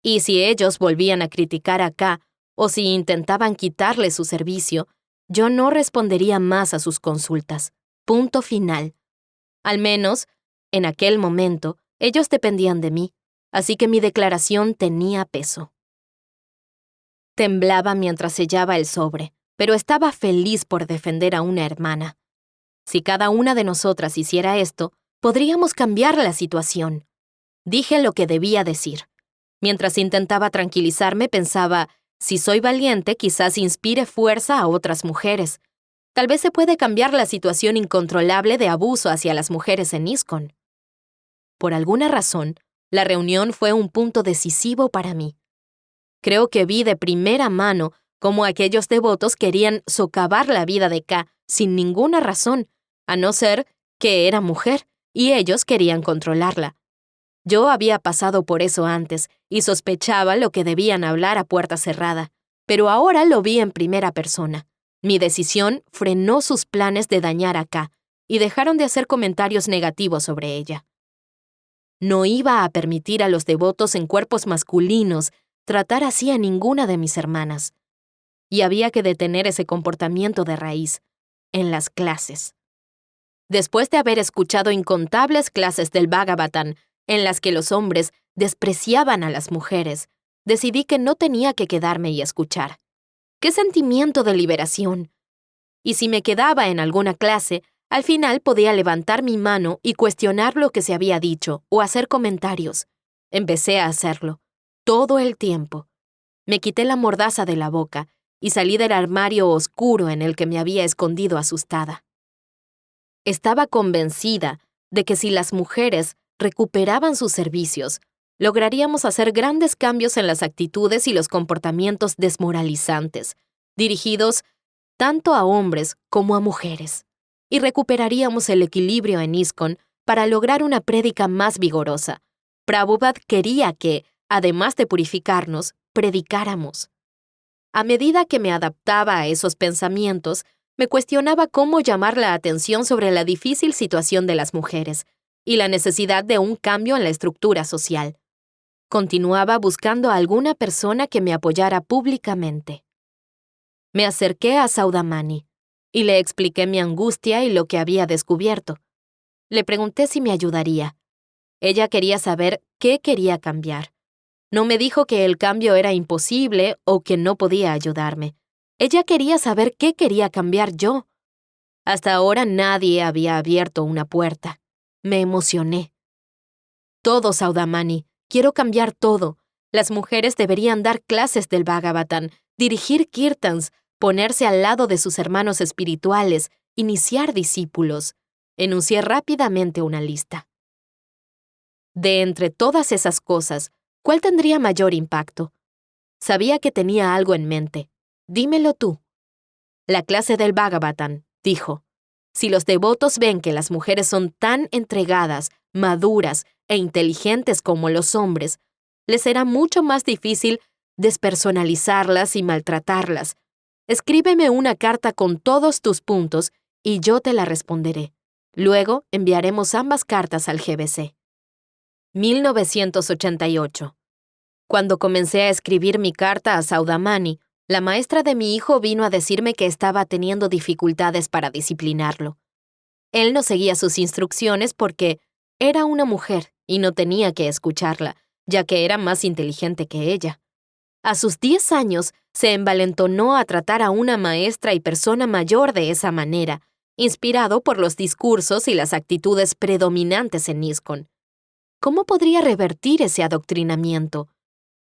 y si ellos volvían a criticar a K o si intentaban quitarle su servicio, yo no respondería más a sus consultas. Punto final. Al menos, en aquel momento, ellos dependían de mí, así que mi declaración tenía peso. Temblaba mientras sellaba el sobre, pero estaba feliz por defender a una hermana. Si cada una de nosotras hiciera esto, podríamos cambiar la situación. Dije lo que debía decir. Mientras intentaba tranquilizarme, pensaba, si soy valiente, quizás inspire fuerza a otras mujeres. Tal vez se puede cambiar la situación incontrolable de abuso hacia las mujeres en ISKCON. Por alguna razón, la reunión fue un punto decisivo para mí. Creo que vi de primera mano cómo aquellos devotos querían socavar la vida de K sin ninguna razón, a no ser que era mujer, y ellos querían controlarla. Yo había pasado por eso antes y sospechaba lo que debían hablar a puerta cerrada, pero ahora lo vi en primera persona. Mi decisión frenó sus planes de dañar a K y dejaron de hacer comentarios negativos sobre ella. No iba a permitir a los devotos en cuerpos masculinos tratar así a ninguna de mis hermanas. Y había que detener ese comportamiento de raíz, en las clases. Después de haber escuchado incontables clases del Bhagavatam en las que los hombres despreciaban a las mujeres, decidí que no tenía que quedarme y escuchar. ¡Qué sentimiento de liberación! Y si me quedaba en alguna clase, al final podía levantar mi mano y cuestionar lo que se había dicho o hacer comentarios. Empecé a hacerlo, todo el tiempo. Me quité la mordaza de la boca y salí del armario oscuro en el que me había escondido asustada. Estaba convencida de que si las mujeres recuperaban sus servicios, lograríamos hacer grandes cambios en las actitudes y los comportamientos desmoralizantes, dirigidos tanto a hombres como a mujeres, y recuperaríamos el equilibrio en ISKCON para lograr una prédica más vigorosa. Prabhupada quería que, además de purificarnos, predicáramos. A medida que me adaptaba a esos pensamientos, me cuestionaba cómo llamar la atención sobre la difícil situación de las mujeres y la necesidad de un cambio en la estructura social. Continuaba buscando a alguna persona que me apoyara públicamente. Me acerqué a Saudamani y le expliqué mi angustia y lo que había descubierto. Le pregunté si me ayudaría. Ella quería saber qué quería cambiar. No me dijo que el cambio era imposible o que no podía ayudarme. Ella quería saber qué quería cambiar yo. Hasta ahora nadie había abierto una puerta. Me emocioné. Todo, Saudamani. Quiero cambiar todo. Las mujeres deberían dar clases del Bhagavatam, dirigir kirtans, ponerse al lado de sus hermanos espirituales, iniciar discípulos. Enuncié rápidamente una lista. De entre todas esas cosas, ¿cuál tendría mayor impacto? Sabía que tenía algo en mente. Dímelo tú. La clase del Bhagavatam, dijo. Si los devotos ven que las mujeres son tan entregadas, maduras e inteligentes como los hombres, les será mucho más difícil despersonalizarlas y maltratarlas. Escríbeme una carta con todos tus puntos y yo te la responderé. Luego enviaremos ambas cartas al GBC. 1988. Cuando comencé a escribir mi carta a Saudamani, la maestra de mi hijo vino a decirme que estaba teniendo dificultades para disciplinarlo. Él no seguía sus instrucciones porque era una mujer y no tenía que escucharla, ya que era más inteligente que ella. A sus 10 años, se envalentonó a tratar a una maestra y persona mayor de esa manera, inspirado por los discursos y las actitudes predominantes en ISKCON. ¿Cómo podría revertir ese adoctrinamiento?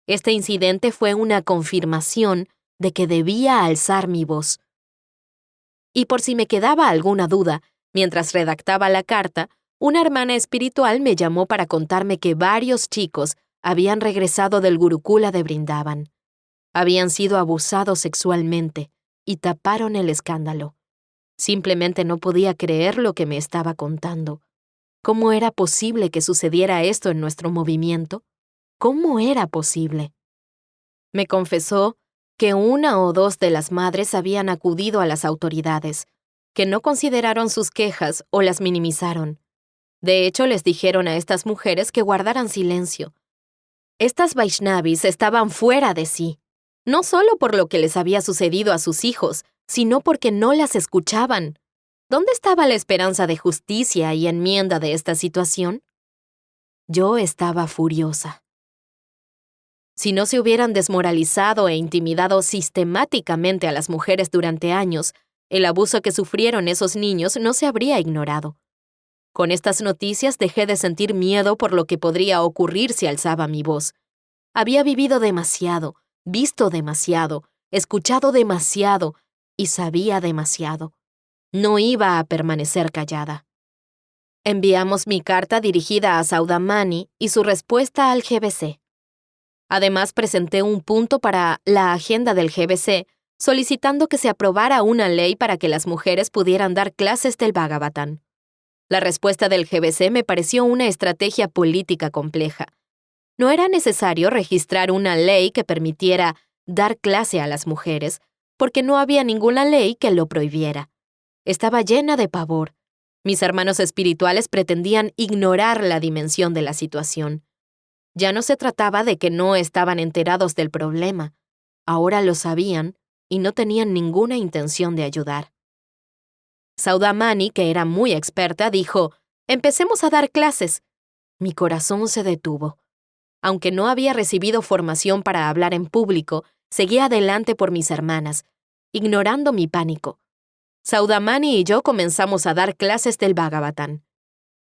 Este incidente fue una confirmación de que debía alzar mi voz. Y por si me quedaba alguna duda, mientras redactaba la carta, una hermana espiritual me llamó para contarme que varios chicos habían regresado del Gurukula de Brindavan. Habían sido abusados sexualmente y taparon el escándalo. Simplemente no podía creer lo que me estaba contando. ¿Cómo era posible que sucediera esto en nuestro movimiento? ¿Cómo era posible? Me confesó que una o dos de las madres habían acudido a las autoridades, que no consideraron sus quejas o las minimizaron. De hecho, les dijeron a estas mujeres que guardaran silencio. Estas Vaishnavis estaban fuera de sí, no solo por lo que les había sucedido a sus hijos, sino porque no las escuchaban. ¿Dónde estaba la esperanza de justicia y enmienda de esta situación? Yo estaba furiosa. Si no se hubieran desmoralizado e intimidado sistemáticamente a las mujeres durante años, el abuso que sufrieron esos niños no se habría ignorado. Con estas noticias dejé de sentir miedo por lo que podría ocurrir si alzaba mi voz. Había vivido demasiado, visto demasiado, escuchado demasiado y sabía demasiado. No iba a permanecer callada. Enviamos mi carta dirigida a Saudamani y su respuesta al GBC. Además, presenté un punto para la agenda del GBC, solicitando que se aprobara una ley para que las mujeres pudieran dar clases del Bhagavatam. La respuesta del GBC me pareció una estrategia política compleja. No era necesario registrar una ley que permitiera dar clase a las mujeres, porque no había ninguna ley que lo prohibiera. Estaba llena de pavor. Mis hermanos espirituales pretendían ignorar la dimensión de la situación. Ya no se trataba de que no estaban enterados del problema. Ahora lo sabían y no tenían ninguna intención de ayudar. Saudamani, que era muy experta, dijo, «Empecemos a dar clases». Mi corazón se detuvo. Aunque no había recibido formación para hablar en público, seguí adelante por mis hermanas, ignorando mi pánico. Saudamani y yo comenzamos a dar clases del Bhagavatam.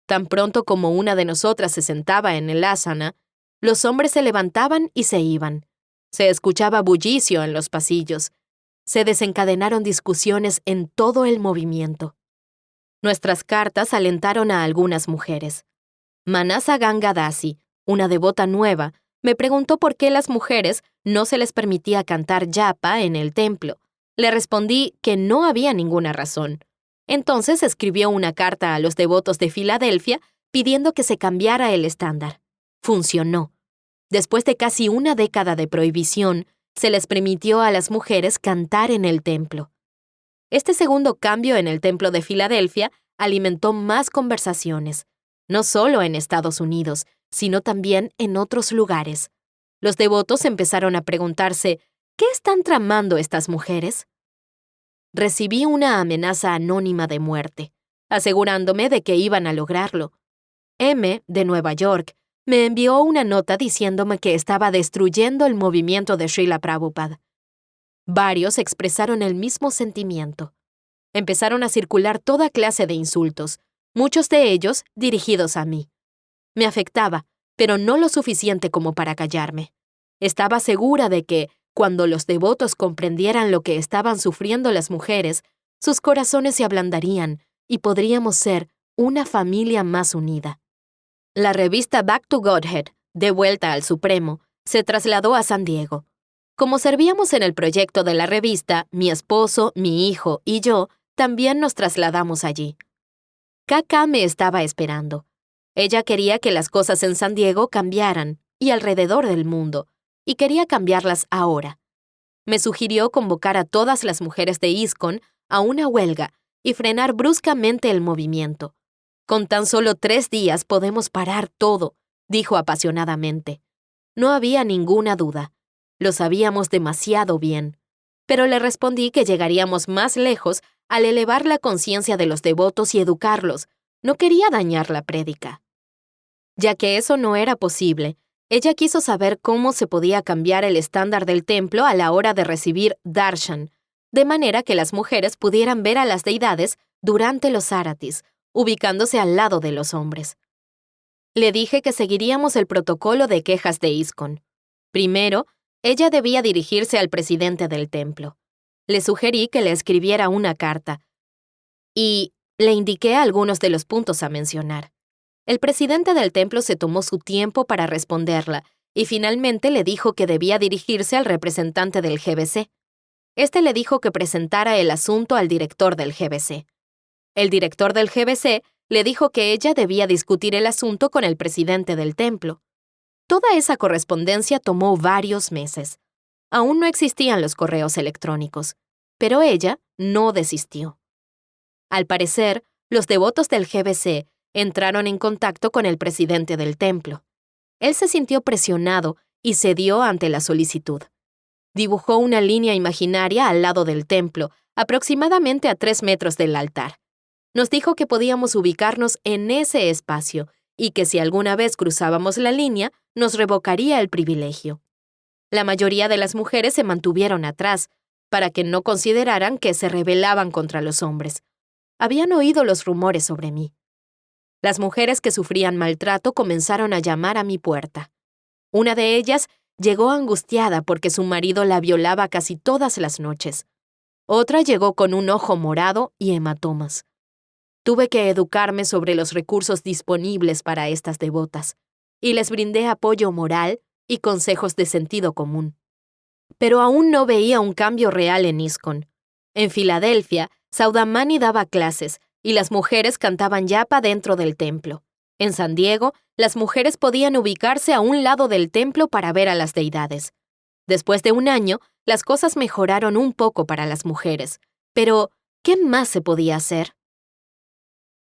Tan pronto como una de nosotras se sentaba en el asana, los hombres se levantaban y se iban. Se escuchaba bullicio en los pasillos. Se desencadenaron discusiones en todo el movimiento. Nuestras cartas alentaron a algunas mujeres. Manasa Ganga Dasi, una devota nueva, me preguntó por qué las mujeres no se les permitía cantar japa en el templo. Le respondí que no había ninguna razón. Entonces escribió una carta a los devotos de Filadelfia pidiendo que se cambiara el estándar. Funcionó. Después de casi una década de prohibición, se les permitió a las mujeres cantar en el templo. Este segundo cambio en el templo de Filadelfia alimentó más conversaciones, no solo en Estados Unidos, sino también en otros lugares. Los devotos empezaron a preguntarse, ¿qué están tramando estas mujeres? Recibí una amenaza anónima de muerte, asegurándome de que iban a lograrlo. M, de Nueva York, me envió una nota diciéndome que estaba destruyendo el movimiento de Srila Prabhupada. Varios expresaron el mismo sentimiento. Empezaron a circular toda clase de insultos, muchos de ellos dirigidos a mí. Me afectaba, pero no lo suficiente como para callarme. Estaba segura de que, cuando los devotos comprendieran lo que estaban sufriendo las mujeres, sus corazones se ablandarían y podríamos ser una familia más unida. La revista Back to Godhead, de vuelta al Supremo, se trasladó a San Diego. Como servíamos en el proyecto de la revista, mi esposo, mi hijo y yo también nos trasladamos allí. Kaka me estaba esperando. Ella quería que las cosas en San Diego cambiaran, y alrededor del mundo, y quería cambiarlas ahora. Me sugirió convocar a todas las mujeres de ISKCON a una huelga y frenar bruscamente el movimiento. Con tan solo 3 días podemos parar todo, dijo apasionadamente. No había ninguna duda. Lo sabíamos demasiado bien. Pero le respondí que llegaríamos más lejos al elevar la conciencia de los devotos y educarlos. No quería dañar la prédica. Ya que eso no era posible, ella quiso saber cómo se podía cambiar el estándar del templo a la hora de recibir darshan, de manera que las mujeres pudieran ver a las deidades durante los áratis, ubicándose al lado de los hombres. Le dije que seguiríamos el protocolo de quejas de ISKCON. Primero, ella debía dirigirse al presidente del templo. Le sugerí que le escribiera una carta y le indiqué algunos de los puntos a mencionar. El presidente del templo se tomó su tiempo para responderla y finalmente le dijo que debía dirigirse al representante del GBC. Este le dijo que presentara el asunto al director del GBC. El director del GBC le dijo que ella debía discutir el asunto con el presidente del templo. Toda esa correspondencia tomó varios meses. Aún no existían los correos electrónicos, pero ella no desistió. Al parecer, los devotos del GBC entraron en contacto con el presidente del templo. Él se sintió presionado y cedió ante la solicitud. Dibujó una línea imaginaria al lado del templo, aproximadamente a 3 metros del altar. Nos dijo que podíamos ubicarnos en ese espacio y que si alguna vez cruzábamos la línea, nos revocaría el privilegio. La mayoría de las mujeres se mantuvieron atrás, para que no consideraran que se rebelaban contra los hombres. Habían oído los rumores sobre mí. Las mujeres que sufrían maltrato comenzaron a llamar a mi puerta. Una de ellas llegó angustiada porque su marido la violaba casi todas las noches. Otra llegó con un ojo morado y hematomas. Tuve que educarme sobre los recursos disponibles para estas devotas, y les brindé apoyo moral y consejos de sentido común. Pero aún no veía un cambio real en ISKCON. En Filadelfia, Saudamani daba clases y las mujeres cantaban yapa dentro del templo. En San Diego, las mujeres podían ubicarse a un lado del templo para ver a las deidades. Después de un año, las cosas mejoraron un poco para las mujeres. Pero, ¿qué más se podía hacer?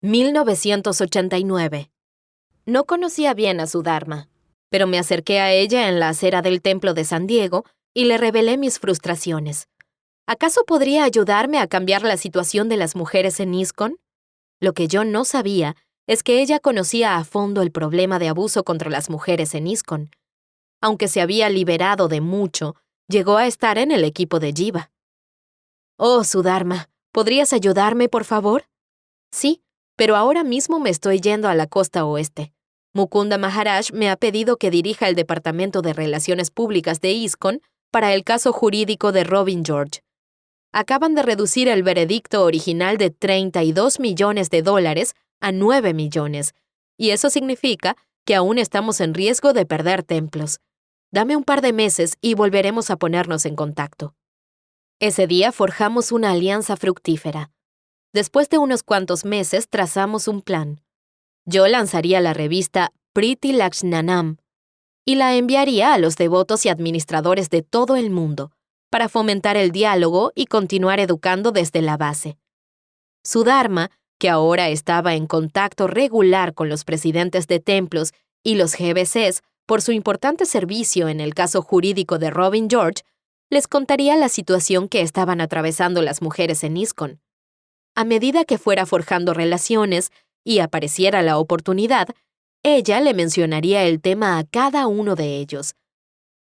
1989. No conocía bien a Sudharma, pero me acerqué a ella en la acera del templo de San Diego y le revelé mis frustraciones. ¿Acaso podría ayudarme a cambiar la situación de las mujeres en ISKCON? Lo que yo no sabía es que ella conocía a fondo el problema de abuso contra las mujeres en ISKCON. Aunque se había liberado de mucho, llegó a estar en el equipo de Jiva. Oh, Sudharma, ¿podrías ayudarme, por favor? Sí, pero ahora mismo me estoy yendo a la costa oeste. Mukunda Maharaj me ha pedido que dirija el Departamento de Relaciones Públicas de ISKCON para el caso jurídico de Robin George. Acaban de reducir el veredicto original de $32 millones a 9 millones, y eso significa que aún estamos en riesgo de perder templos. Dame un par de meses y volveremos a ponernos en contacto. Ese día forjamos una alianza fructífera. Después de unos cuantos meses trazamos un plan. Yo lanzaría la revista Priti Lakshnanam y la enviaría a los devotos y administradores de todo el mundo para fomentar el diálogo y continuar educando desde la base. Sudharma, que ahora estaba en contacto regular con los presidentes de templos y los GBCs por su importante servicio en el caso jurídico de Robin George, les contaría la situación que estaban atravesando las mujeres en ISKCON. A medida que fuera forjando relaciones y apareciera la oportunidad, ella le mencionaría el tema a cada uno de ellos.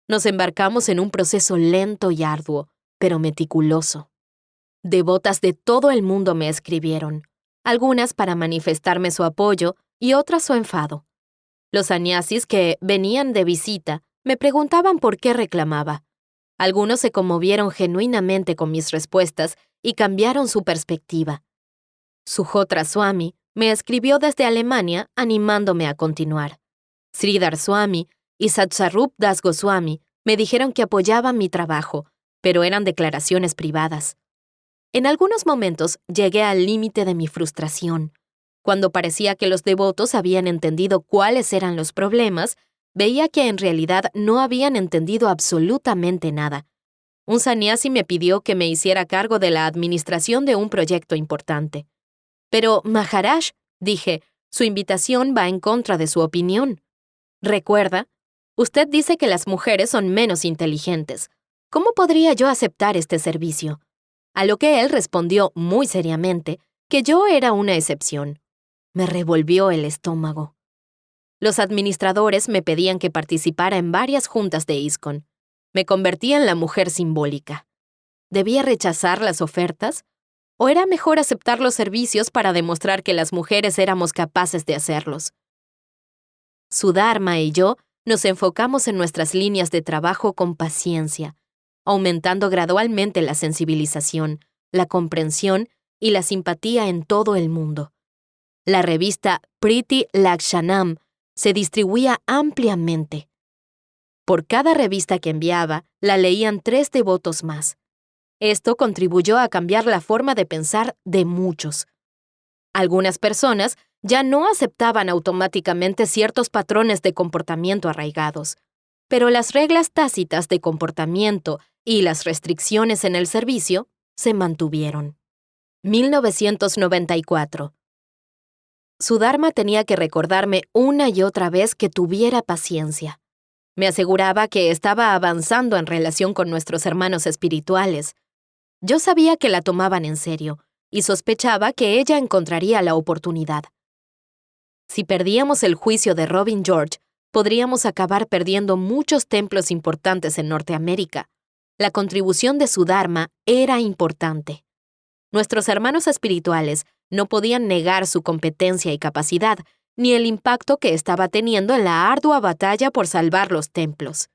Nos embarcamos en un proceso lento y arduo, pero meticuloso. Devotas de todo el mundo me escribieron, algunas para manifestarme su apoyo y otras su enfado. Los sannyasis que venían de visita me preguntaban por qué reclamaba. Algunos se conmovieron genuinamente con mis respuestas y cambiaron su perspectiva. Suhotra Swami me escribió desde Alemania animándome a continuar. Sridhar Swami y Satsarup Das Goswami me dijeron que apoyaban mi trabajo, pero eran declaraciones privadas. En algunos momentos llegué al límite de mi frustración. Cuando parecía que los devotos habían entendido cuáles eran los problemas, veía que en realidad no habían entendido absolutamente nada. Un sannyasi me pidió que me hiciera cargo de la administración de un proyecto importante. Pero, Maharaj, dije, su invitación va en contra de su opinión. Recuerda, usted dice que las mujeres son menos inteligentes. ¿Cómo podría yo aceptar este servicio? A lo que él respondió muy seriamente que yo era una excepción. Me revolvió el estómago. Los administradores me pedían que participara en varias juntas de ISKCON. Me convertí en la mujer simbólica. ¿Debía rechazar las ofertas? ¿O era mejor aceptar los servicios para demostrar que las mujeres éramos capaces de hacerlos? Sudharma y yo nos enfocamos en nuestras líneas de trabajo con paciencia, aumentando gradualmente la sensibilización, la comprensión y la simpatía en todo el mundo. La revista Priti Lakshanam se distribuía ampliamente. Por cada revista que enviaba, la leían 3 devotos más. Esto contribuyó a cambiar la forma de pensar de muchos. Algunas personas ya no aceptaban automáticamente ciertos patrones de comportamiento arraigados, pero las reglas tácitas de comportamiento y las restricciones en el servicio se mantuvieron. 1994. Sudharma tenía que recordarme una y otra vez que tuviera paciencia. Me aseguraba que estaba avanzando en relación con nuestros hermanos espirituales. Yo sabía que la tomaban en serio y sospechaba que ella encontraría la oportunidad. Si perdíamos el juicio de Robin George, podríamos acabar perdiendo muchos templos importantes en Norteamérica. La contribución de Sudharma era importante. Nuestros hermanos espirituales no podían negar su competencia y capacidad, ni el impacto que estaba teniendo en la ardua batalla por salvar los templos.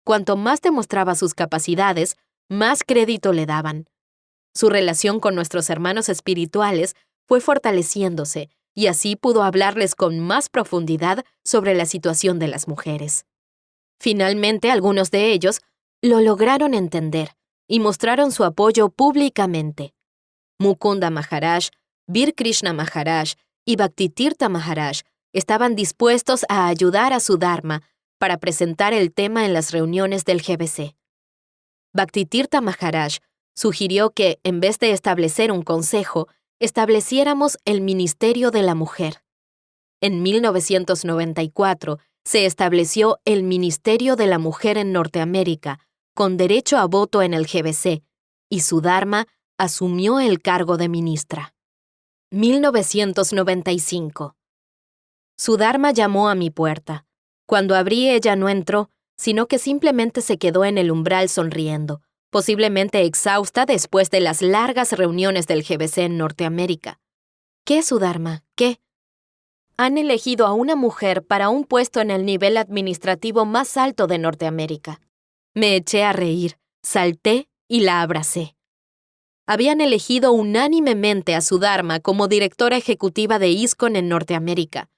Cuanto más demostraba sus capacidades, más crédito le daban. Su relación con nuestros hermanos espirituales fue fortaleciéndose y así pudo hablarles con más profundidad sobre la situación de las mujeres. Finalmente, algunos de ellos lo lograron entender y mostraron su apoyo públicamente. Mukunda Maharaj, Bir Krishna Maharaj y Bhaktitirtha Maharaj estaban dispuestos a ayudar a su Dharma para presentar el tema en las reuniones del GBC. Bhaktitirtha Maharaj sugirió que, en vez de establecer un consejo, estableciéramos el Ministerio de la Mujer. En 1994 se estableció el Ministerio de la Mujer en Norteamérica, con derecho a voto en el GBC, y su Dharma asumió el cargo de ministra. 1995. Su Dharma llamó a mi puerta. Cuando abrí, ella no entró, sino que simplemente se quedó en el umbral sonriendo, posiblemente exhausta después de las largas reuniones del GBC en Norteamérica. ¿Qué, su Dharma? ¿Qué? Han elegido a una mujer para un puesto en el nivel administrativo más alto de Norteamérica. Me eché a reír, salté y la abracé. Habían elegido unánimemente a su Dharma como directora ejecutiva de ISKCON en Norteamérica.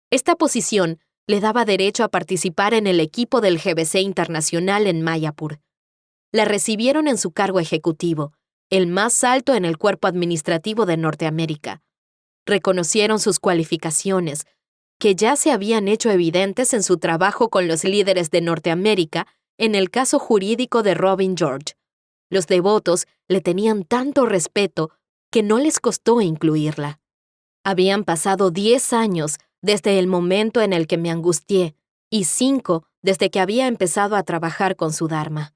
Esta posición le daba derecho a participar en el equipo del GBC Internacional en Mayapur. La recibieron en su cargo ejecutivo, el más alto en el cuerpo administrativo de Norteamérica. Reconocieron sus cualificaciones, que ya se habían hecho evidentes en su trabajo con los líderes de Norteamérica en el caso jurídico de Robin George. Los devotos le tenían tanto respeto que no les costó incluirla. Habían pasado 10 años desde el momento en el que me angustié y 5 desde que había empezado a trabajar con su Dharma.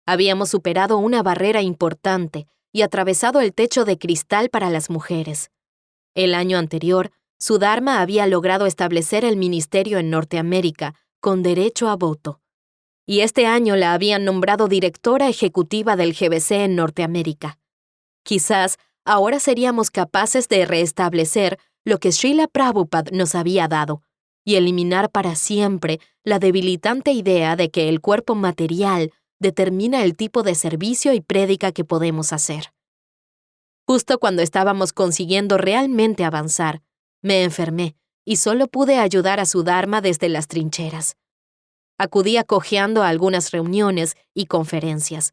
Habíamos superado una barrera importante y atravesado el techo de cristal para las mujeres. El año anterior, su Dharma había logrado establecer el ministerio en Norteamérica con derecho a voto. Y este año la habían nombrado directora ejecutiva del GBC en Norteamérica. Quizás ahora seríamos capaces de restablecer lo que Srila Prabhupada nos había dado y eliminar para siempre la debilitante idea de que el cuerpo material determina el tipo de servicio y prédica que podemos hacer. Justo cuando estábamos consiguiendo realmente avanzar, me enfermé y solo pude ayudar a su Dharma desde las trincheras. Acudí cojeando a algunas reuniones y conferencias.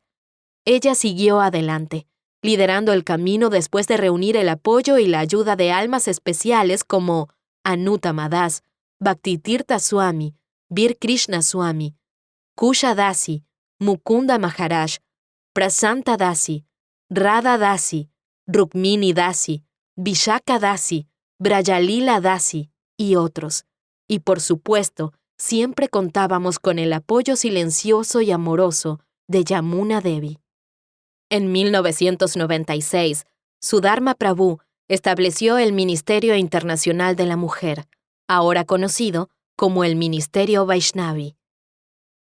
Ella siguió adelante, liderando el camino después de reunir el apoyo y la ayuda de almas especiales como Anuttama Das, Bhaktitirtha Swami, Bir Krishna Swami, Kusha Dasi, Mukunda Maharaj, Prasanta Dasi, Radha Dasi, Rukmini Dasi, Vishaka Dasi, Brajalila Dasi y otros. Y por supuesto, siempre contábamos con el apoyo silencioso y amoroso de Yamuna Devi. En 1996, su Dharma Prabhu estableció el Ministerio Internacional de la Mujer, ahora conocido como el Ministerio Vaishnavi.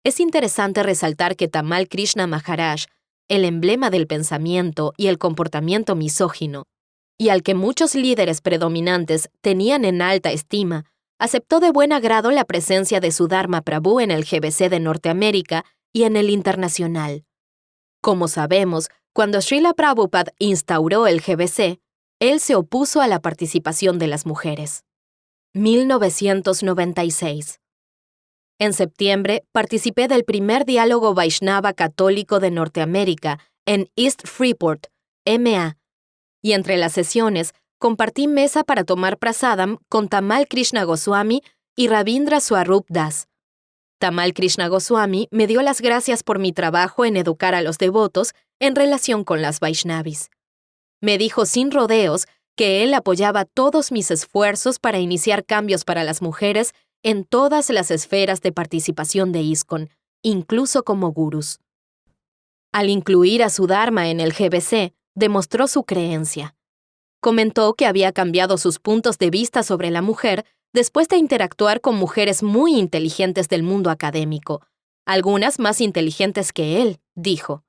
Es interesante resaltar que Tamal Krishna Maharaj, el emblema del pensamiento y el comportamiento misógino, y al que muchos líderes predominantes tenían en alta estima, aceptó de buen agrado la presencia de su Dharma Prabhu en el GBC de Norteamérica y en el internacional. Como sabemos, cuando Srila Prabhupada instauró el GBC, él se opuso a la participación de las mujeres. 1996. En septiembre, participé del primer diálogo Vaishnava católico de Norteamérica en East Freeport, MA, y entre las sesiones compartí mesa para tomar prasadam con Tamal Krishna Goswami y Ravindra Swarup Das. Tamal Krishna Goswami me dio las gracias por mi trabajo en educar a los devotos en relación con las Vaishnavis. Me dijo sin rodeos que él apoyaba todos mis esfuerzos para iniciar cambios para las mujeres en todas las esferas de participación de ISKCON, incluso como gurús. Al incluir a su Dharma en el GBC, demostró su creencia. Comentó que había cambiado sus puntos de vista sobre la mujer después de interactuar con mujeres muy inteligentes del mundo académico, algunas más inteligentes que él, dijo.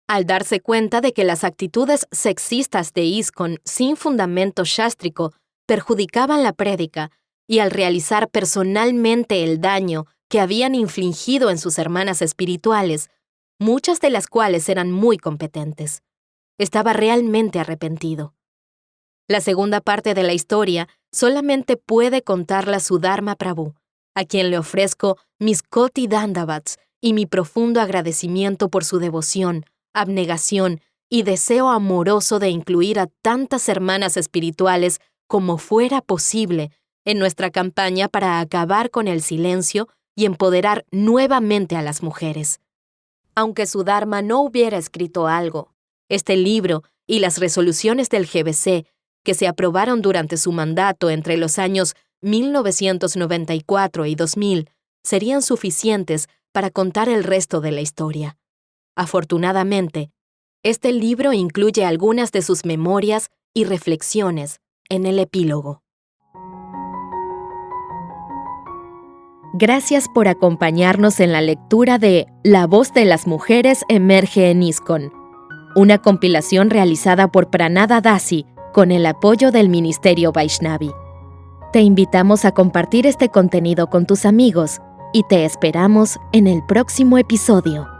Al darse cuenta de que las actitudes sexistas de ISKCON sin fundamento sástrico perjudicaban la prédica, y al realizar personalmente el daño que habían infligido en sus hermanas espirituales, muchas de las cuales eran muy competentes. estaba realmente arrepentido. La segunda parte de la historia solamente puede contarla Sudharma Prabhu, a quien le ofrezco mis Koti Dandavats y mi profundo agradecimiento por su devoción, abnegación y deseo amoroso de incluir a tantas hermanas espirituales como fuera posible en nuestra campaña para acabar con el silencio y empoderar nuevamente a las mujeres. Aunque Sudharma no hubiera escrito algo, este libro y las resoluciones del GBC que se aprobaron durante su mandato entre los años 1994 y 2000 serían suficientes para contar el resto de la historia. Afortunadamente, este libro incluye algunas de sus memorias y reflexiones en el epílogo. Gracias por acompañarnos en la lectura de La voz de las mujeres emerge en ISKCON, una compilación realizada por Pranada Dasi con el apoyo del Ministerio Vaishnavi. Te invitamos a compartir este contenido con tus amigos y te esperamos en el próximo episodio.